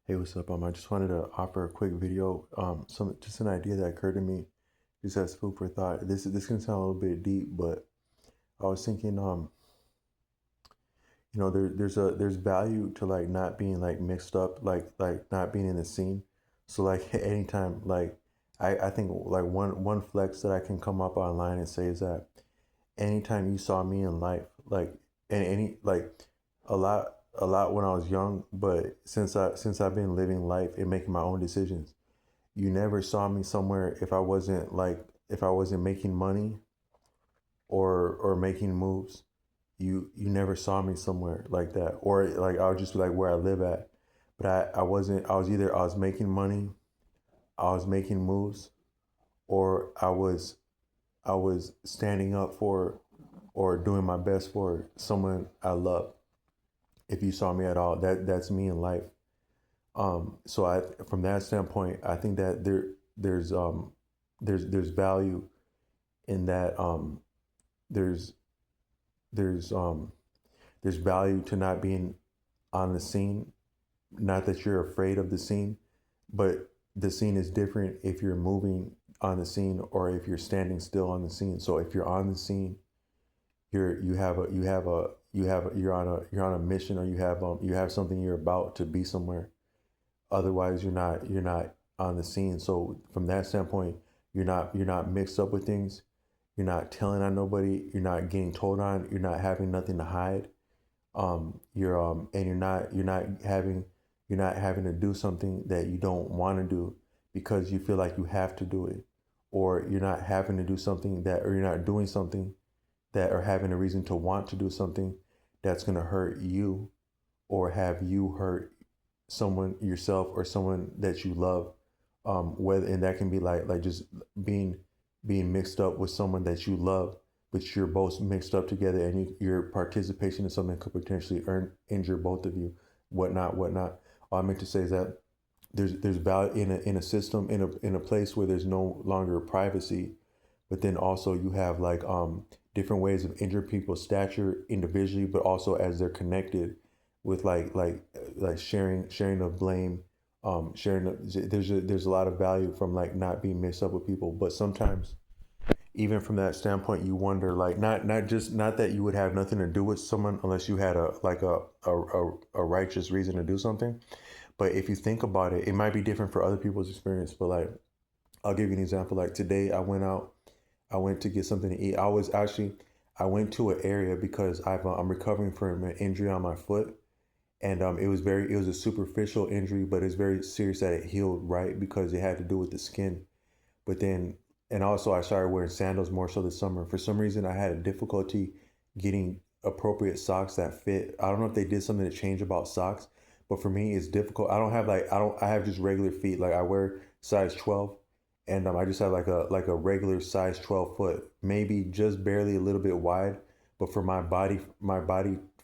Hey, what's up? I just wanted to offer a quick video. Just an idea that occurred to me, just as food for thought. This can sound a little bit deep, but I was thinking, there's value to like not being like mixed up, like not being in the scene. So like anytime, like I think like one flex that I can come up online and say is that anytime you saw me in life, like and any like a lot when I was young, but since I've been living life and making my own decisions, you never saw me somewhere if I wasn't making money or making moves. You never saw me somewhere like that, or like I would just be like where I live at, but I wasn't. I was making money, I was making moves, or I was standing up for or doing my best for someone I love. If you saw me at all, that's me in life. So from that standpoint, I think that there's value in that. There's there's um, there's value to not being on the scene. Not that you're afraid of the scene, but the scene is different if you're moving on the scene or if you're standing still on the scene. So if you're on the scene, you're on a mission, or you have something you're about to be somewhere. Otherwise, you're not on the scene. So from that standpoint, you're not mixed up with things. You're not telling on nobody. You're not getting told on. You're not having nothing to hide. You're and you're not having to do something that you don't want to do because you feel like you have to do it, or you're not having to do something that, or you're not doing something that, or having a reason to want to do something that's going to hurt you or have you hurt someone yourself or someone that you love. Whether, and that can be like just being being mixed up with someone that you love, but you're both mixed up together, and your participation in something could potentially injure both of you, whatnot. All I meant to say is that there's value in a system, in a place where there's no longer privacy, but then also you have like different ways of injuring people's stature individually, but also as they're connected with like sharing of blame, there's a lot of value from like not being mixed up with people. But sometimes even from that standpoint, you wonder, like, not that you would have nothing to do with someone unless you had a righteous reason to do something. But if you think about it, it might be different for other people's experience. But like, I'll give you an example. Like today, I went to get something to eat. I went to an area because I'm recovering from an injury on my foot, and it was a superficial injury, but it's very serious that it healed right because it had to do with the skin. But then, and also I started wearing sandals more so this summer. For some reason, I had a difficulty getting appropriate socks that fit. I don't know if they did something to change about socks, but for me, it's difficult. I have just regular feet. Like I wear size 12, and I just have like a regular size 12 foot, maybe just barely a little bit wide. But for my body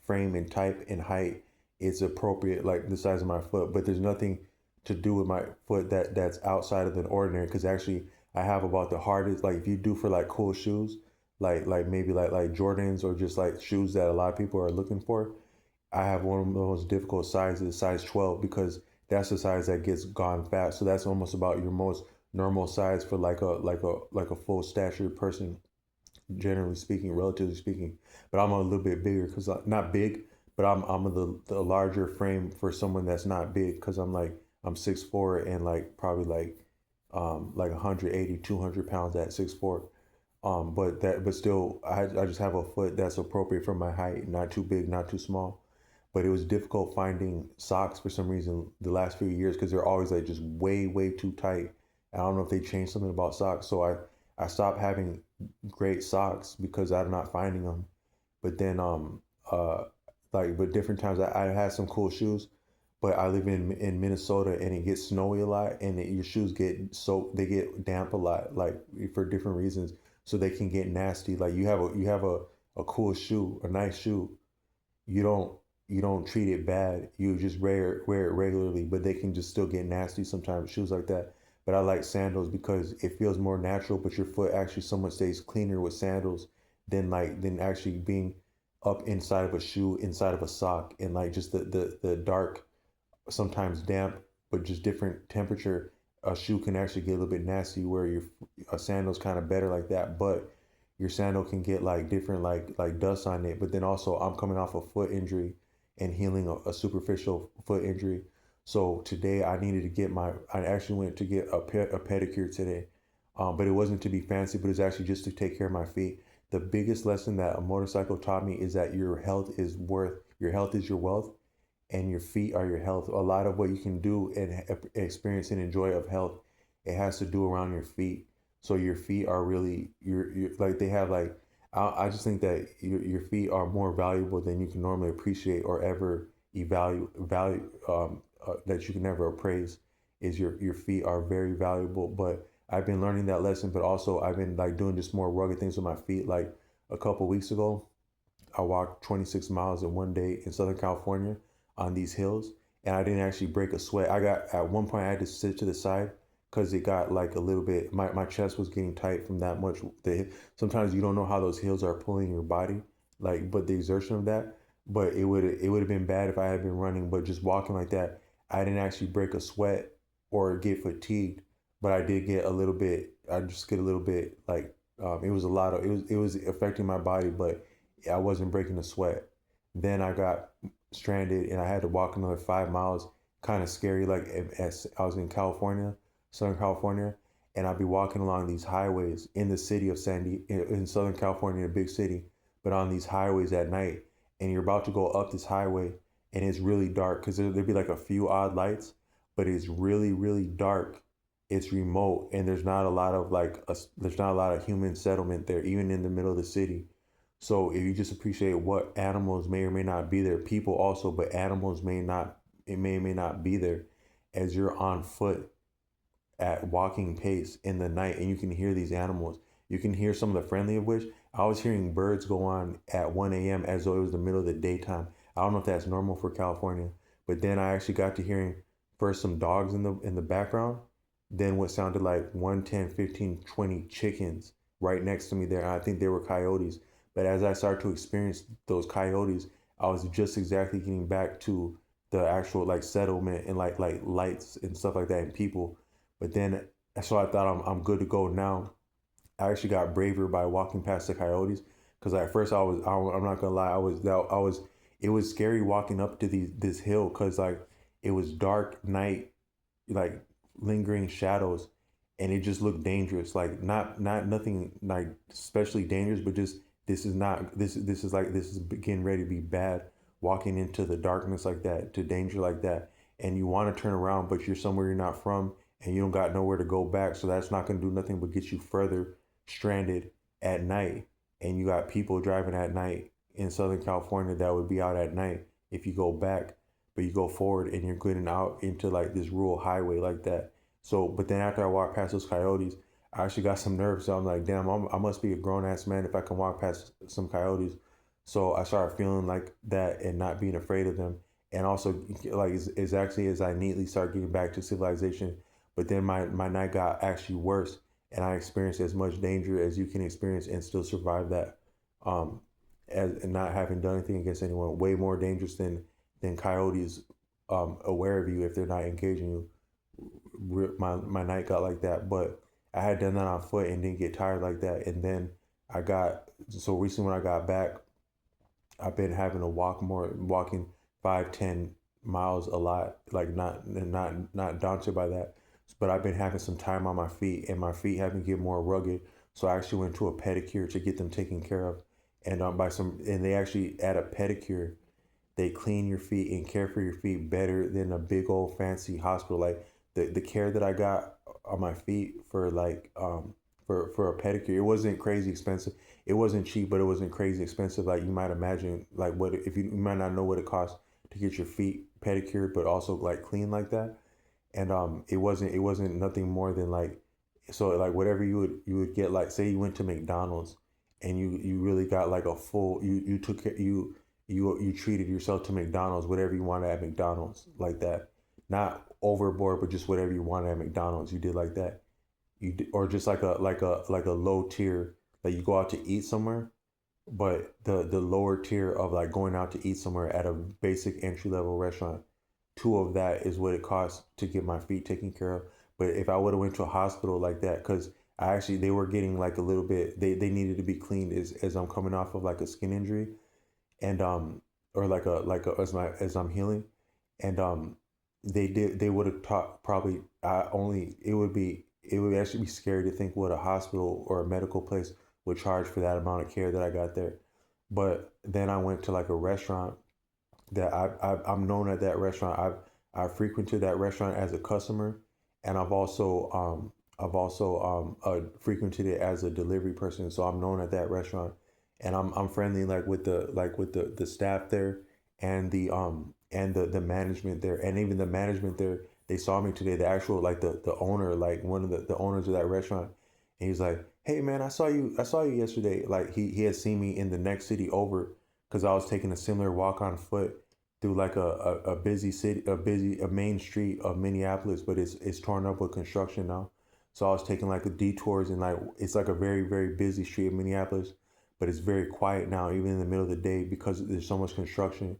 frame and type and height, it's appropriate, like the size of my foot. But there's nothing to do with my foot that's outside of the ordinary, because actually I have about the hardest, like if you do for like cool shoes, like maybe like Jordans, or just like shoes that a lot of people are looking for, I have one of the most difficult sizes, size 12, because that's the size that gets gone fast. So that's almost about your most normal size for like a full stature person, generally speaking, relatively speaking. But I'm a little bit bigger, because not big, but I'm the larger frame for someone that's not big, because I'm 6'4" and like probably like 180, 200 pounds at 6'4". But still, I just have a foot that's appropriate for my height, not too big, not too small. But it was difficult finding socks for some reason the last few years, because they're always like just way too tight. I don't know if they changed something about socks. So I stopped having great socks because I'm not finding them. But then but different times I had some cool shoes, but I live in Minnesota, and it gets snowy a lot, and your shoes they get damp a lot, like for different reasons, so they can get nasty. Like you have a cool shoe, a nice shoe, you don't treat it bad. You just wear it regularly, but they can just still get nasty sometimes, shoes like that. But I like sandals because it feels more natural, but your foot actually somewhat stays cleaner with sandals than actually being up inside of a shoe, inside of a sock, and like just the dark, sometimes damp but just different temperature. A shoe can actually get a little bit nasty where your a sandal's kind of better like that, but your sandal can get like different like dust on it. But then also I'm coming off a foot injury and healing a superficial foot injury. So today I needed to get I actually went to get a pedicure today. But it wasn't to be fancy, but it's actually just to take care of my feet. The biggest lesson that a motorcycle taught me is that your health is your wealth, and your feet are your health. A lot of what you can do and experience and enjoy of health, it has to do around your feet. So your feet are really your like they have like I just think that your feet are more valuable than you can normally appreciate or ever value that you can never appraise. Is your feet are very valuable. But I've been learning that lesson, but also I've been like doing just more rugged things with my feet. Like a couple weeks ago, I walked 26 miles in one day in Southern California on these hills, and I didn't actually break a sweat. I got at one point I had to sit to the side because it got like a little bit. My chest was getting tight from that much. Sometimes you don't know how those hills are pulling your body, like but the exertion of that. But it would have been bad if I had been running. But just walking like that, I didn't actually break a sweat or get fatigued, but I did get a little bit. I just get a little bit like it was a lot of it was affecting my body, but I wasn't breaking a sweat. Then I got stranded and I had to walk another 5 miles. Kind of scary. Like as I was in California, Southern California, and I'd be walking along these highways in the city of in Southern California, a big city, but on these highways at night, and you're about to go up this highway, and it's really dark because there'd be like a few odd lights, but it's really really dark. It's remote, and there's not a lot of there's not a lot of human settlement there, even in the middle of the city. So if you just appreciate what animals may or may not be there, people also, but animals may not, it may or may not be there as you're on foot at walking pace in the night, and you can hear these animals. You can hear some of the friendly of which I was hearing birds go on at 1 a.m. as though it was the middle of the daytime. I don't know if that's normal for California, but then I actually got to hearing first some dogs in the background, then what sounded like 1, 10, 15, 20 chickens right next to me there. And I think they were coyotes. But as I started to experience those coyotes, I was just exactly getting back to the actual like settlement and like lights and stuff like that and people. But then so I thought I'm good to go now. I actually got braver by walking past the coyotes because at first I'm not gonna lie, I was it was scary walking up to this hill because like it was dark night, like lingering shadows, and it just looked dangerous. Like not nothing like especially dangerous, but just this is getting ready to be bad. Walking into the darkness like that, to danger like that, and you want to turn around, but you're somewhere you're not from, and you don't got nowhere to go back. So that's not gonna do nothing but get you further stranded at night. And you got people driving at night in Southern California that would be out at night if you go back, but you go forward and you're getting out into like this rural highway like that. So, but then after I walked past those coyotes, I actually got some nerves. So I'm like, damn, I must be a grown ass man if I can walk past some coyotes. So I started feeling like that and not being afraid of them. And also, like, it's actually as I neatly start getting back to civilization. But then my night got actually worse, and I experienced as much danger as you can experience and still survive that. As and not having done anything against anyone, way more dangerous than coyotes aware of you if they're not engaging you. My night got like that, but I had done that on foot and didn't get tired like that. And then I got so recently when I got back, I've been having to walk more, walking 5, 10 miles a lot, like not daunted by that. But I've been having some time on my feet, and my feet have been getting more rugged. So I actually went to a pedicure to get them taken care of, and and they actually at a pedicure they clean your feet and care for your feet better than a big old fancy hospital. Like the care that I got on my feet for for a pedicure, it wasn't crazy expensive. It wasn't cheap, but it wasn't crazy expensive. Like you might imagine, like what if you might not know what it costs to get your feet pedicured, but also like clean like that. And it wasn't nothing more than like so like whatever you would get, like say you went to McDonald's and you really got like a full you took care you treated yourself to McDonald's, whatever you wanted at McDonald's, like that. Not overboard, but just whatever you wanted at McDonald's, you did like that. Or just like a low tier, like you go out to eat somewhere, but the lower tier of like going out to eat somewhere at a basic entry level restaurant. two of that is what it costs to get my feet taken care of. But if I would have went to a hospital like that, because I actually they were getting like a little bit, they needed to be cleaned as I'm coming off of like a skin injury, and or like a as I'm healing, and they would have taught probably I only it would actually be scary to think what a hospital or a medical place would charge for that amount of care that I got there. But then I went to like a restaurant that I'm known at that restaurant. I've frequented that restaurant as a customer, and I've also frequented it as a delivery person. So I'm known at that restaurant, and I'm friendly like with the staff there, and the management there, and even the management there. They saw me today. The actual like the owner, like one of the owners of that restaurant, and he's like, "Hey man, I saw you yesterday." Like he had seen me in the next city over because I was taking a similar walk on foot through like a busy city, a main street of Minneapolis, but it's torn up with construction now. So I was taking like the detours, and like it's like a very, very busy street in Minneapolis, but it's very quiet now, even in the middle of the day because there's so much construction.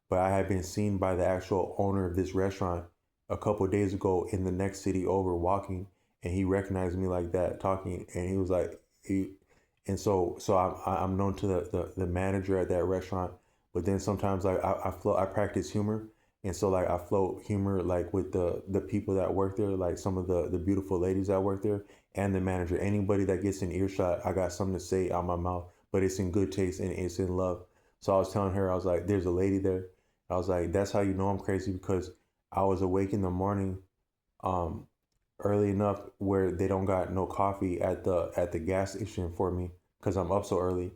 But I had been seen by the actual owner of this restaurant a couple of days ago in the next city over walking, and he recognized me like that talking, and he was like he, and so I'm known to the manager at that restaurant. But then sometimes like I practice humor, and so like I float humor like with the people that work there, like some of the beautiful ladies that work there, and the manager. Anybody that gets an earshot, I got something to say out my mouth, but it's in good taste and it's in love. So I was telling her, I was like, there's a lady there. I was like, that's how you know I'm crazy, because I was awake in the morning, um, early enough where they don't got no coffee at the gas station for me because I'm up so early.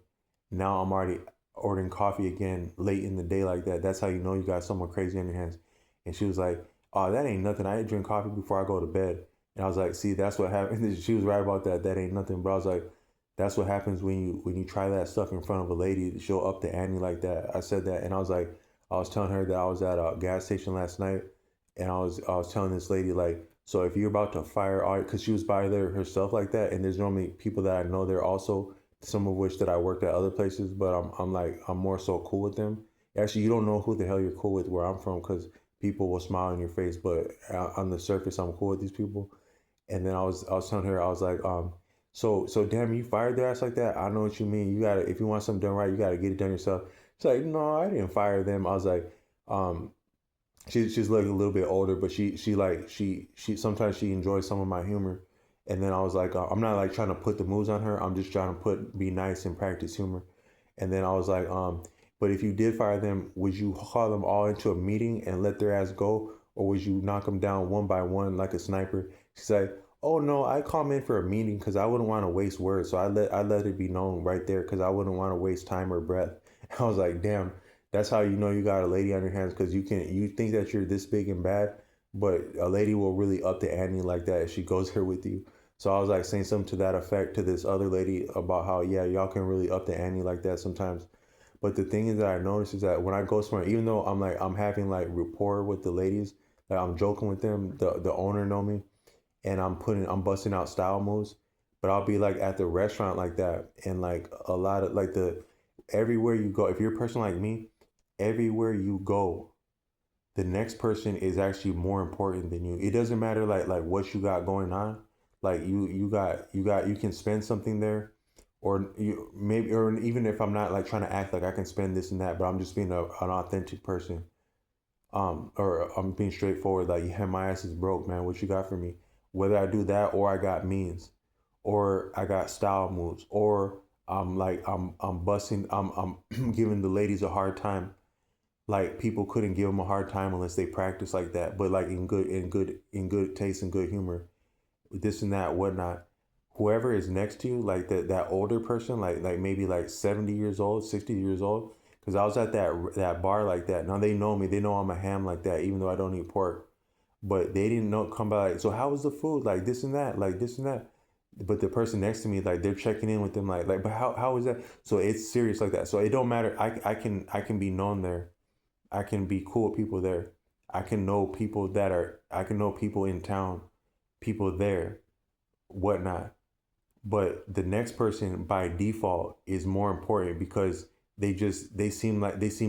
Now I'm already ordering coffee again late in the day like that. That's how you know you got someone crazy on your hands. And she was like, "Oh, that ain't nothing. I drink coffee before I go to bed." And I was like, "See, that's what happens." She was right about that. That ain't nothing. But I was like, "That's what happens when you try that stuff in front of a lady. She'll up the ante like that." I said that, and I was like, I was telling her that I was at a gas station last night, and I was telling this lady like, so if you're about to fire all, because she was by there herself like that, and there's normally people that I know there also, some of which that I worked at other places, but I'm like I'm more so cool with them. Actually, you don't know who the hell you're cool with where I'm from because people will smile in your face, but on the surface, I'm cool with these people. And then I was telling her, I was like, so damn, you fired their ass like that? I know what you mean. You gotta, if you want something done right, you gotta get it done yourself. She's like, no, I didn't fire them. I was like, um, she's like a little bit older, but she sometimes she enjoys some of my humor. And then I was like, I'm not like trying to put the moves on her. I'm just trying to be nice and practice humor. And then I was like, but if you did fire them, would you call them all into a meeting and let their ass go, or would you knock them down one by one like a sniper? She's like, oh no, I call them in for a meeting because I wouldn't want to waste words. So I let it be known right there because I wouldn't want to waste time or breath. I was like, damn, that's how you know you got a lady on your hands, because you think that you're this big and bad, but a lady will really up the ante like that if she goes here with you. So I was like saying something to that effect to this other lady about how, yeah, y'all can really up the ante like that sometimes. But the thing is that I noticed is that when I go somewhere, even though I'm having like rapport with the ladies, like I'm joking with them, the owner know me, and I'm busting out style moves, but I'll be like at the restaurant like that, and like a lot of like the everywhere you go, if you're a person like me, everywhere you go, the next person is actually more important than you. It doesn't matter like what you got going on. Like you can spend something there, or you maybe, or even if I'm not like trying to act like I can spend this and that, but I'm just being an authentic person. Or I'm being straightforward. Like, yeah, my ass is broke, man. What you got for me? Whether I do that or I got means, or I got style moves, or I'm busting. I'm giving the ladies a hard time. Like people couldn't give them a hard time unless they practice like that, but like in good taste and good humor, this and that, whatnot. Whoever is next to you, like that older person, like maybe like 70 years old, 60 years old, because I was at that bar like that. Now they know me, they know I'm a ham like that, even though I don't eat pork. But they didn't know come by like, so how was the food? Like this and that, like this and that. But the person next to me, like they're checking in with them, like, but how is that? So it's serious like that. So it don't matter. I can be known there. I can be cool with people there. I can know people in town, people there, whatnot. But the next person by default is more important because they seem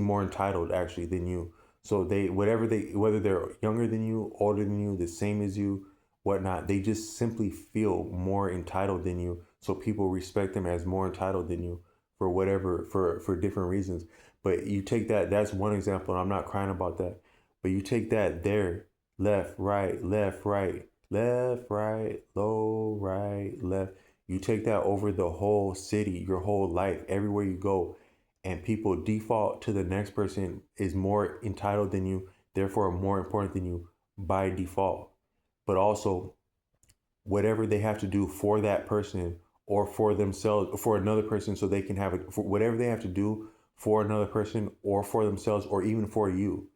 more entitled actually than you. So they, whatever they, whether they're younger than you, older than you, the same as you, whatnot, they just simply feel more entitled than you. So people respect them as more entitled than you for whatever, for different reasons. But you take that, that's one example, and I'm not crying about that. But you take that there, left, right, left, right, left, right, low, right, left. You take that over the whole city, your whole life, everywhere you go, and people default to the next person is more entitled than you, therefore more important than you by default. But also, whatever they have to do for that person or for themselves, for another person, so they can have it, for whatever they have to do for another person or for themselves or even for you,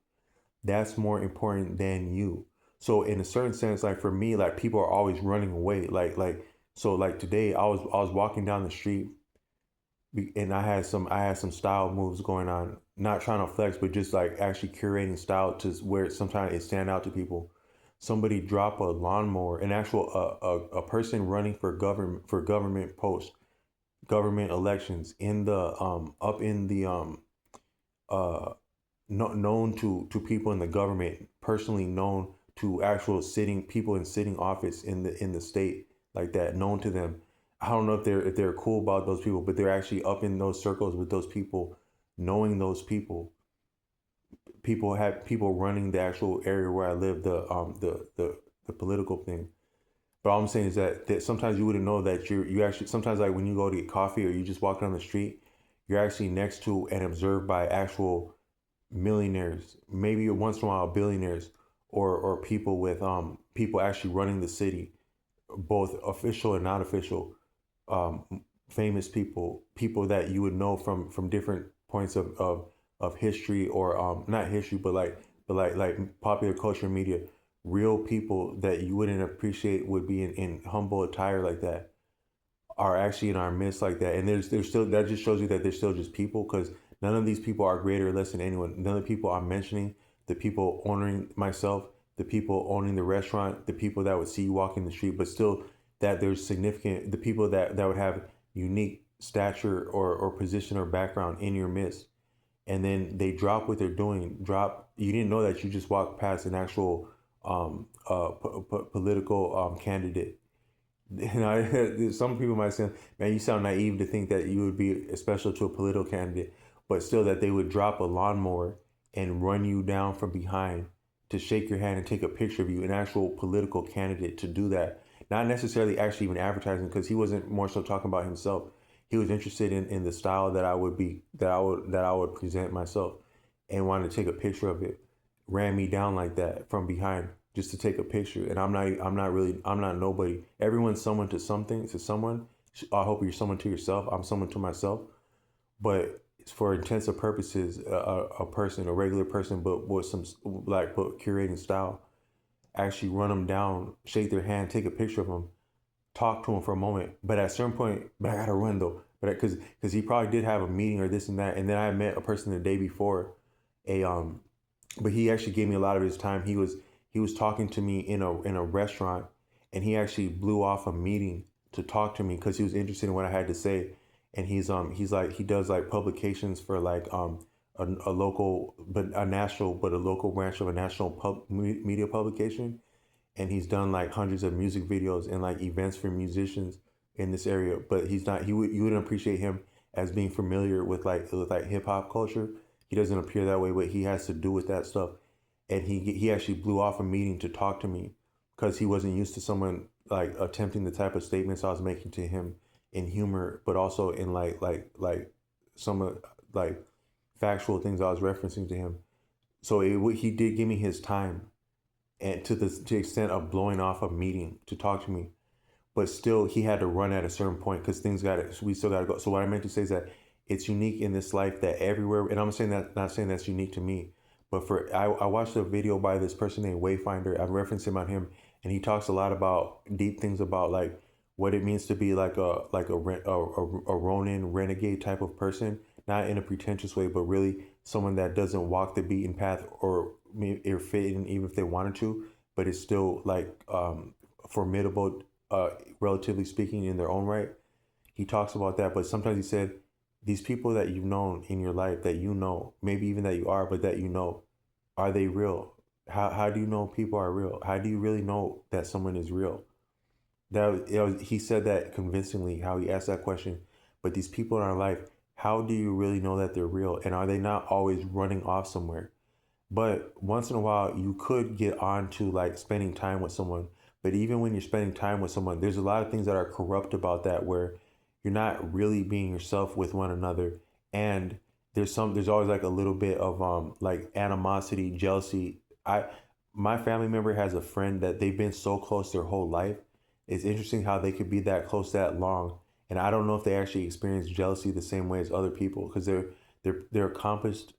that's more important than you. So in a certain sense, like for me, like people are always running away. So like today I was walking down the street and I had some style moves going on, not trying to flex, but just like actually curating style to where sometimes it stand out to people. Somebody drop a lawnmower, an actual a person running for government post, government elections in the up in the uh known to people in the government, personally known to actual sitting people in sitting office in the state like that, known to them. I don't know if they're cool about those people, but they're actually up in those circles with those people, knowing those people. People have people running the actual area where I live, the political thing. But all I'm saying is that sometimes you wouldn't know that you actually sometimes like when you go to get coffee or you just walk down the street, you're actually next to and observed by actual millionaires, maybe once in a while billionaires, or people with people actually running the city, both official and not official, um, famous people, people that you would know from different points of history or not history, but like popular culture and media, real people that you wouldn't appreciate would be in humble attire like that are actually in our midst like that. And there's still, that just shows you that they're still just people, because none of these people are greater or less than anyone. None of the people I'm mentioning, the people owning myself, the people owning the restaurant, the people that would see you walking the street, but still that there's significant, the people that would have unique stature or position or background in your midst. And then they drop what they're doing. Drop. You didn't know that you just walked past an actual political candidate. You know, some people might say, "Man, you sound naive to think that you would be special to a political candidate," but still, that they would drop a lawnmower and run you down from behind to shake your hand and take a picture of you, an actual political candidate to do that. Not necessarily actually even advertising, because he wasn't more so talking about himself. He was interested in the style that I would be, that I would present myself, and wanted to take a picture of it. Ran me down like that from behind just to take a picture. And I'm not nobody. Everyone's someone to something, to someone. I hope you're someone to yourself. I'm someone to myself. But for intensive purposes, a person, a regular person, but with some but curating style, actually run them down, shake their hand, take a picture of them, talk to him for a moment. But at a certain point, but I gotta run though. But because he probably did have a meeting or this and that. And then I met a person the day before, a but he actually gave me a lot of his time. He was talking to me in a restaurant, and he actually blew off a meeting to talk to me because he was interested in what I had to say. And he's like, he does like publications for like a local, but a national, but a local branch of a national media publication. And he's done like hundreds of music videos and like events for musicians in this area. But he's not, you wouldn't appreciate him as being familiar with like hip hop culture. He doesn't appear that way, but he has to do with that stuff. And he actually blew off a meeting to talk to me because he wasn't used to someone like attempting the type of statements I was making to him in humor, but also in like some like factual things I was referencing to him. So he did give me his time, and to the extent of blowing off a meeting to talk to me, but still he had to run at a certain point because we still got to go. So what I meant to say is that it's unique in this life that everywhere, and I'm saying that, not saying that's unique to me, but I watched a video by this person named Wayfinder. I've referenced him on him, and he talks a lot about deep things about like what it means to be like a Ronin renegade type of person, not in a pretentious way, but really someone that doesn't walk the beaten path or fit in even if they wanted to, but it's still like formidable, relatively speaking, in their own right. He talks about that, but sometimes he said these people that you've known in your life, that you know, maybe even that you are, but that you know, Are they real? How do you know people are real? How do you really know that someone is real? He said that convincingly, how he asked that question. But these people in our life, how do you really know that they're real? And are they not always running off somewhere? But once in a while, you could get on to like spending time with someone. But even when you're spending time with someone, there's a lot of things that are corrupt about that, where you're not really being yourself with one another. And there's always like a little bit of like animosity, jealousy. My family member has a friend that they've been so close their whole life. It's interesting how they could be that close that long. And I don't know if they actually experience jealousy the same way as other people, because they're accomplished,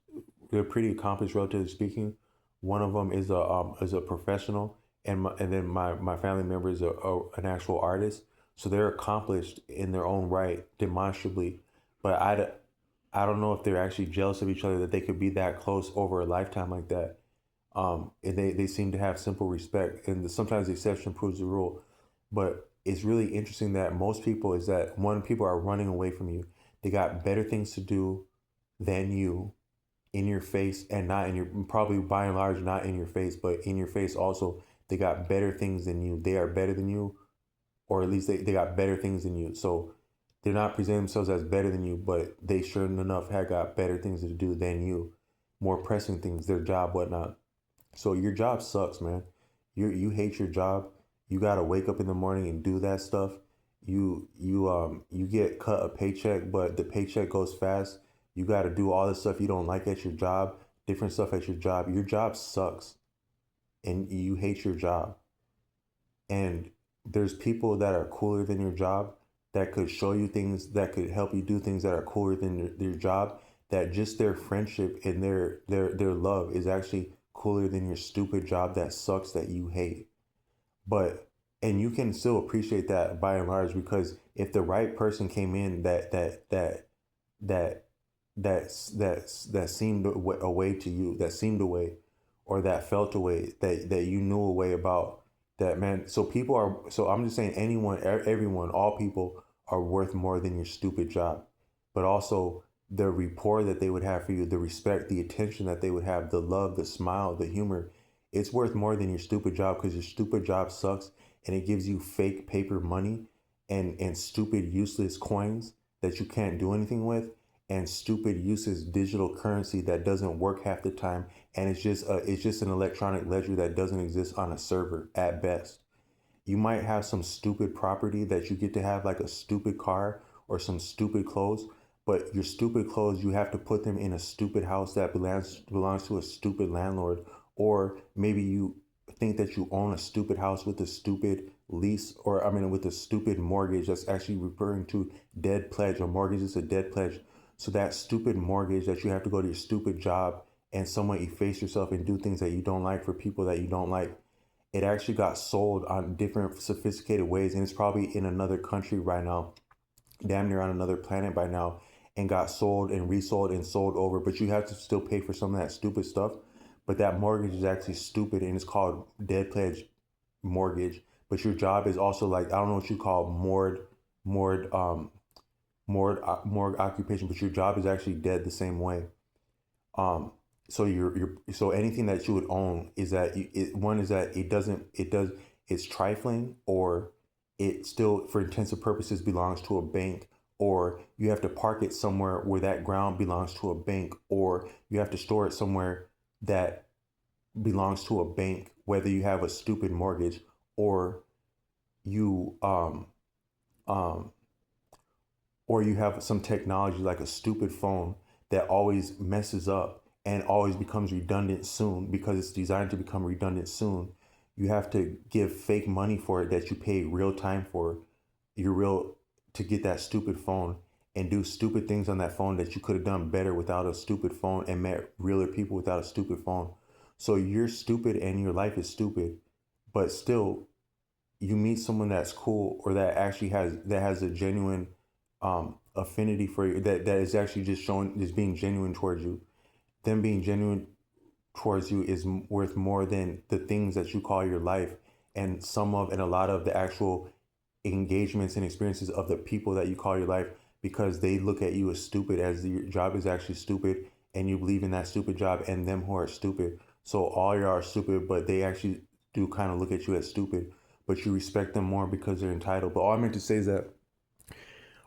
they're pretty accomplished, relatively speaking. One of them is a professional, and then my family member is an actual artist. So they're accomplished in their own right, demonstrably. But I don't know if they're actually jealous of each other, that they could be that close over a lifetime like that. And they seem to have simple respect, and sometimes the exception proves the rule. But it's really interesting that most people is that one, people are running away from you. They got better things to do than you, in your face, and not in your, probably by and large not in your face, but in your face also. They got better things than you. They are better than you, or at least they got better things than you. So they're not presenting themselves as better than you, but they sure enough have got better things to do than you, more pressing things, their job, whatnot. So your job sucks, man. You hate your job. You gotta wake up in the morning and do that stuff. You get cut a paycheck, but the paycheck goes fast. You gotta do all the stuff you don't like at your job, different stuff at your job. Your job sucks, and you hate your job. And there's people that are cooler than your job, that could show you things, that could help you do things that are cooler than your job, that just their friendship and their love is actually cooler than your stupid job that sucks, that you hate. But and you can still appreciate that by and large, because if the right person came in that that seemed a way to you, that seemed a way, or that felt a way, that you knew a way about, that, man. So people are, so I'm just saying, anyone, everyone, all people are worth more than your stupid job. But also the rapport that they would have for you, the respect, the attention that they would have, the love, the smile, the humor, it's worth more than your stupid job, because your stupid job sucks, and it gives you fake paper money, and stupid useless coins that you can't do anything with, and stupid useless digital currency that doesn't work half the time, and it's just an electronic ledger that doesn't exist on a server at best. You might have some stupid property that you get to have, like a stupid car or some stupid clothes, but your stupid clothes, you have to put them in a stupid house that belongs to a stupid landlord. Or maybe you think that you own a stupid house with a stupid lease, or I mean with a stupid mortgage that's actually referring to dead pledge. A mortgage is a dead pledge. So that stupid mortgage that you have to go to your stupid job and somewhat efface yourself and do things that you don't like for people that you don't like, it actually got sold on different sophisticated ways, and it's probably in another country right now, damn near on another planet by now, and got sold and resold and sold over. But you have to still pay for some of that stupid stuff. But that mortgage is actually stupid, and it's called dead pledge mortgage. But your job is also like, I don't know what you call moored moored occupation, but your job is actually dead the same way. Um, so so anything that you would own is that one is that it's trifling, or it still, for intensive purposes, belongs to a bank, or you have to park it somewhere where that ground belongs to a bank, or you have to store it somewhere that belongs to a bank, whether you have a stupid mortgage, or you um or you have some technology like a stupid phone that always messes up and always becomes redundant soon, because it's designed to become redundant soon. You have to give fake money for it that you pay real time for, your real, to get that stupid phone, and do stupid things on that phone that you could have done better without a stupid phone, and met realer people without a stupid phone. So you're stupid and your life is stupid, but still you meet someone that's cool, or that actually has a genuine affinity for you, that is actually just showing, is being genuine towards you. Them being genuine towards you is worth more than the things that you call your life, and a lot of the actual engagements and experiences of the people that you call your life, because they look at you as stupid, as your job is actually stupid, and you believe in that stupid job and them who are stupid. So all y'all are stupid, but they actually do kind of look at you as stupid, but you respect them more because they're entitled. But all I meant to say is that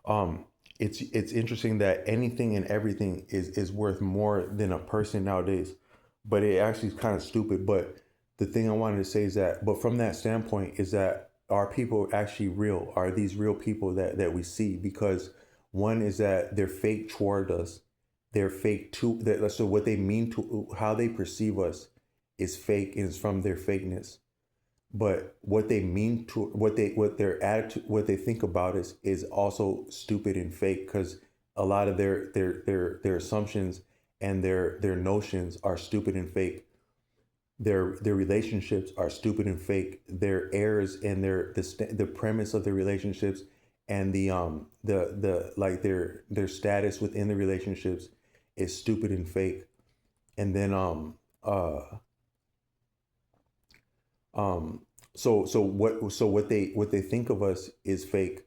um it's interesting that anything and everything is worth more than a person nowadays. But it actually is kind of stupid. But the thing I wanted to say is that, but from that standpoint, is that are people actually real? Are these real people that we see? Because one is that they're fake toward us. They're fake to that. So what they mean to how they perceive us is fake and it's from their fakeness. But what they mean to what their attitude, what they think about us is also stupid and fake, because a lot of their assumptions and their notions are stupid and fake. Their relationships are stupid and fake. Their errors and the premise of their relationships and the like their status within the relationships is stupid and fake. And then um so what they think of us is fake.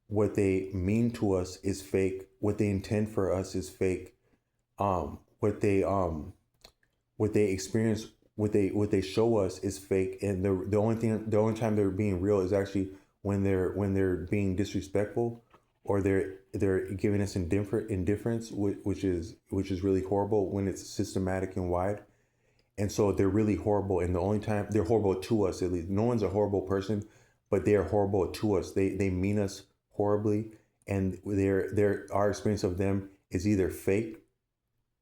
What they mean to us is fake. What they intend for us is fake. What they experience, what they show us is fake. And the only time they're being real is actually when they're being disrespectful, or they're giving us indifference, which is really horrible when it's systematic and wide. And so they're really horrible. And the only time they're horrible to us, at least, no one's a horrible person, but they are horrible to us. They mean us horribly, and our experience of them is either fake,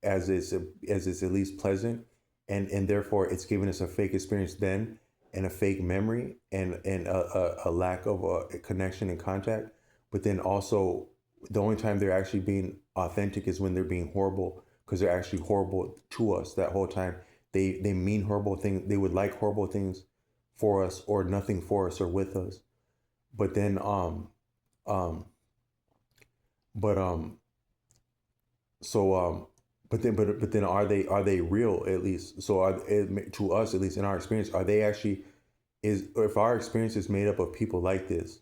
as it's at least pleasant, and therefore it's giving us a fake experience then, and a fake memory, and a lack of a connection and contact. But then also, the only time they're actually being authentic is when they're being horrible, because they're actually horrible to us that whole time. They mean horrible things. They would like horrible things for us, or nothing for us or with us. But then um but so but then are they real, at least? So to us, at least in our experience, are they actually, is if our experience is made up of people like this,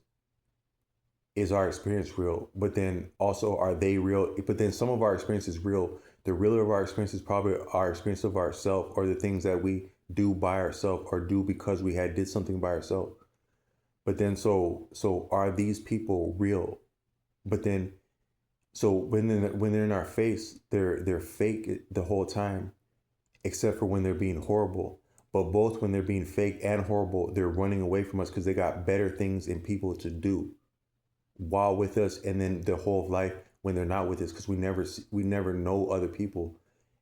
is our experience real? But then also, are they real? But then some of our experience is real. The realer of our experience is probably our experience of ourselves, or the things that we do by ourselves, or do because we had did something by ourselves. But then so are these people real? But then so when they're in our face, they're fake the whole time, except for when they're being horrible. But both when they're being fake and horrible, they're running away from us because they got better things and people to do while with us, and then their whole life when they're not with us, because we never know other people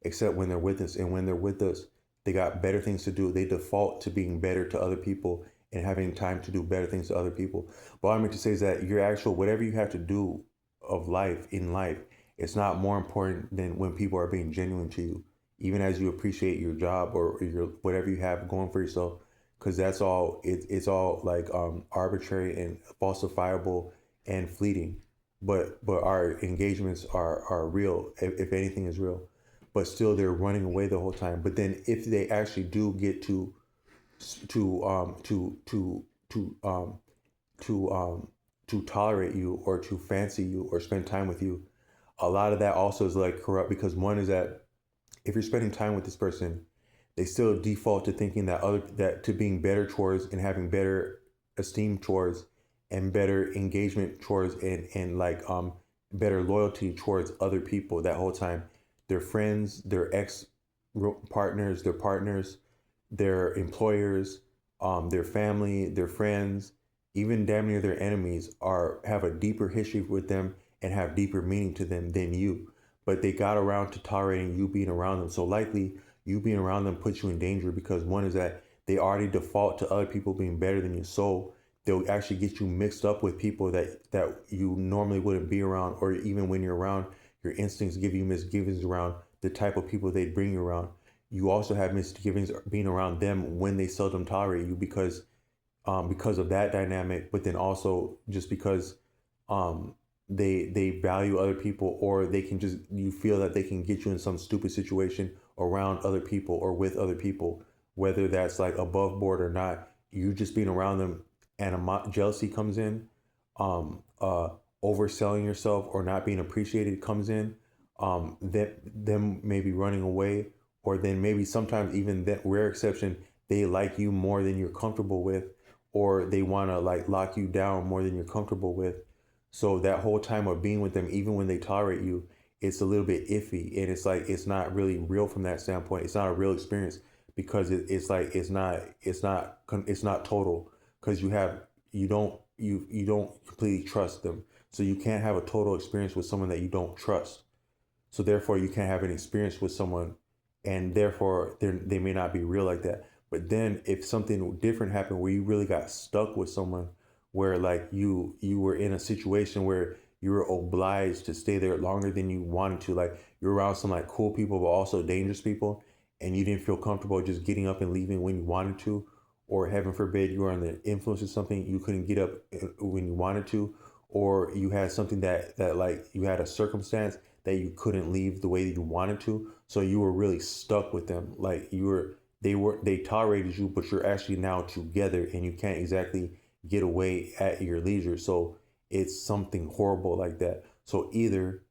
except when they're with us. And when they're with us, they got better things to do. They default to being better to other people and having time to do better things to other people. But what I meant to say is that your actual whatever you have to do of life in life, it's not more important than when people are being genuine to you, even as you appreciate your job or your whatever you have going for yourself, because that's all it's all like arbitrary and falsifiable and fleeting. But our engagements are real, if anything is real. But still, they're running away the whole time. But then if they actually do get to to to to tolerate you, or to fancy you, or spend time with you, a lot of that also is like corrupt, because one is that if you're spending time with this person, they still default to thinking that to being better towards, and having better esteem towards, and better engagement towards, and like better loyalty towards other people that whole time. Their friends, their ex partners, their partners, their employers, their family, their friends, even damn near their enemies, are have a deeper history with them and have deeper meaning to them than you. But they got around to tolerating you being around them. So likely you being around them puts you in danger, because one is that they already default to other people being better than you. So they'll actually get you mixed up with people that you normally wouldn't be around, or even when you're around, your instincts give you misgivings around the type of people they bring you around. You also have misgivings being around them when they seldom tolerate you, because of that dynamic. But then also just because um, they value other people, or they can just, you feel that they can get you in some stupid situation around other people or with other people, whether that's like above board or not. You just being around them, and jealousy comes in, um, uh, overselling yourself or not being appreciated comes in, them maybe running away, or then maybe sometimes even that rare exception, they like you more than you're comfortable with, or they want to like lock you down more than you're comfortable with. So that whole time of being with them, even when they tolerate you, it's a little bit iffy, and it's like it's not really real from that standpoint. It's not a real experience because it's like it's not total, because you don't completely trust them. So you can't have a total experience with someone that you don't trust. So therefore, you can't have an experience with someone, and therefore they may not be real like that. But then, if something different happened where you really got stuck with someone, where like you were in a situation where you were obliged to stay there longer than you wanted to, like you're around some like cool people but also dangerous people, and you didn't feel comfortable just getting up and leaving when you wanted to, or heaven forbid you were under the influence of something, you couldn't get up when you wanted to, or you had something that like you had a circumstance that you couldn't leave the way that you wanted to, so you were really stuck with them. Like they tolerated you, but you're actually now together and you can't exactly get away at your leisure. So it's something horrible like that. So either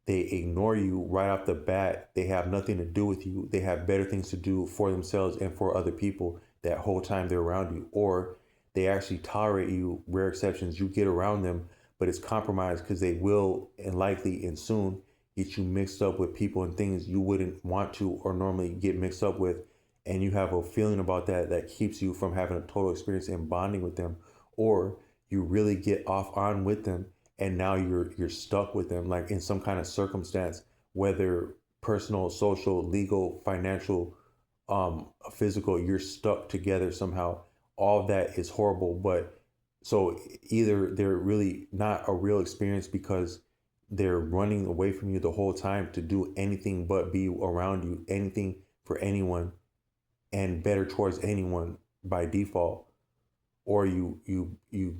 they ignore you right off the bat, they have nothing to do with you, they have better things to do for themselves and for other people that whole time they're around you, or they actually tolerate you, rare exceptions, you get around them, but it's compromised because they will and likely and soon get you mixed up with people and things you wouldn't want to or normally get mixed up with. And you have a feeling about that that keeps you from having a total experience and bonding with them, or you really get off on with them and now you're stuck with them like in some kind of circumstance, whether personal, social, legal, financial, physical, you're stuck together somehow. All of that is horrible. But so either they're really not a real experience because they're running away from you the whole time to do anything but be around you, anything for anyone and better towards anyone by default, or you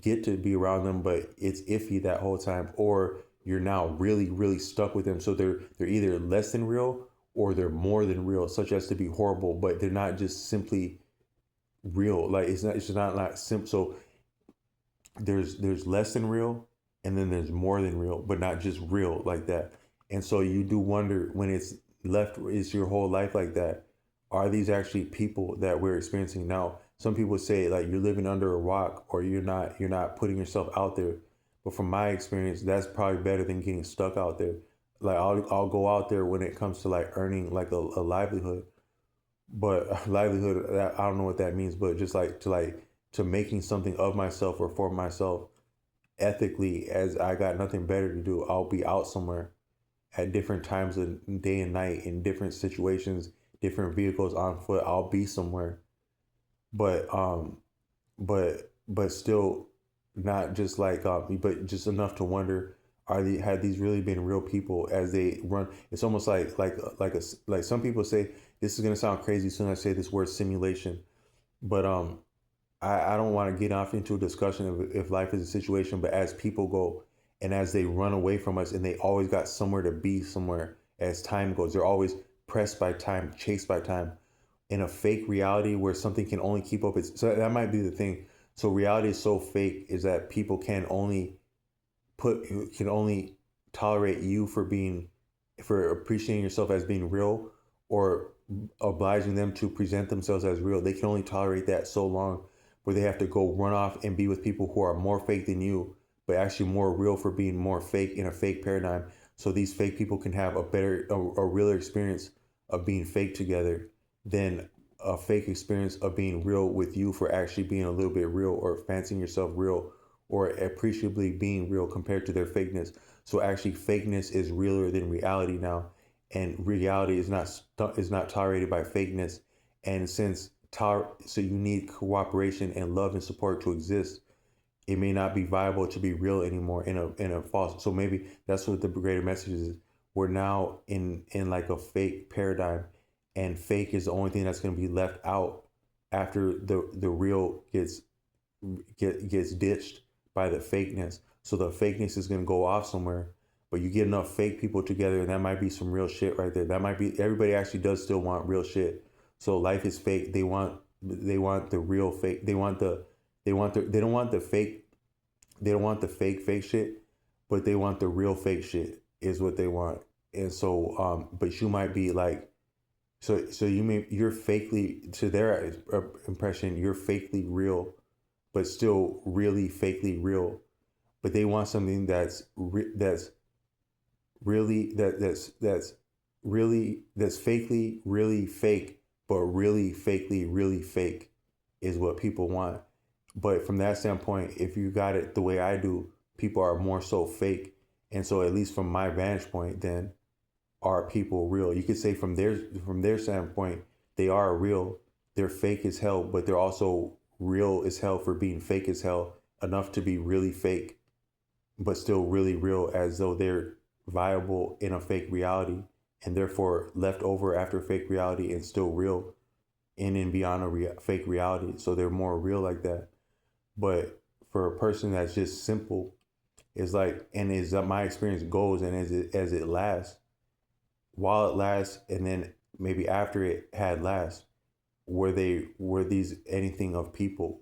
get to be around them but it's iffy that whole time, or you're now really stuck with them. So they're either less than real or they're more than real, such as to be horrible, but they're not just simply real. Like it's just not like simple. So there's less than real, and then there's more than real, but not just real like that. And so you do wonder, when it's left is your whole life like that, are these actually people that we're experiencing now? Some people say like you're living under a rock, or you're not putting yourself out there. But from my experience, that's probably better than getting stuck out there. Like I'll go out there when it comes to like earning like a livelihood, but a livelihood, I don't know what that means, but just to making something of myself or for myself ethically, as I got nothing better to do, I'll be out somewhere at different times of day and night in different situations, different vehicles on foot. I'll be somewhere, but but still not just like but just enough to wonder, had these really been real people as they run? It's almost like some people say, this is gonna sound crazy as soon as I say this word simulation, but I don't want to get off into a discussion of if life is a situation, but as people go and as they run away from us and they always got somewhere to be somewhere, as time goes, they're always pressed by time, chased by time, in a fake reality where something can only keep up its, so that might be the thing. So reality is so fake is that people put can only tolerate you for appreciating yourself as being real, or obliging them to present themselves as real. They can only tolerate that so long, where they have to go run off and be with people who are more fake than you, but actually more real for being more fake in a fake paradigm. So these fake people can have a realer experience of being fake together than a fake experience of being real with you for actually being a little bit real, or fancying yourself real, or appreciably being real compared to their fakeness. So actually fakeness is realer than reality now, and reality is not tolerated by fakeness. And so you need cooperation and love and support to exist. It may not be viable to be real anymore in a false. So maybe that's what the greater message is. We're now in like a fake paradigm, and fake is the only thing that's going to be left out after the real gets ditched by the fakeness. So the fakeness is going to go off somewhere, but you get enough fake people together, and that might be some real shit right there. That might be, everybody actually does still want real shit. So life is fake. They want the real fake. They don't want the fake. They don't want the fake shit, but they want the real fake shit is what they want. And so but you might be like So you're fakely, to their impression, you're fakely real, but still really fakely real. But they want something that's really that's fakely really fake, but really fakely really fake is what people want. But from that standpoint, if you got it the way I do, people are more so fake. And so at least from my vantage point, then are people real? You could say from their standpoint, they are real. They're fake as hell, but they're also real as hell for being fake as hell, enough to be really fake, but still really real, as though they're viable in a fake reality and therefore left over after fake reality and still real in and beyond fake reality. So they're more real like that. But for a person that's just simple, it's like, and as my experience goes, and as it lasts, while it lasts, and then maybe after it had last, were these anything of people?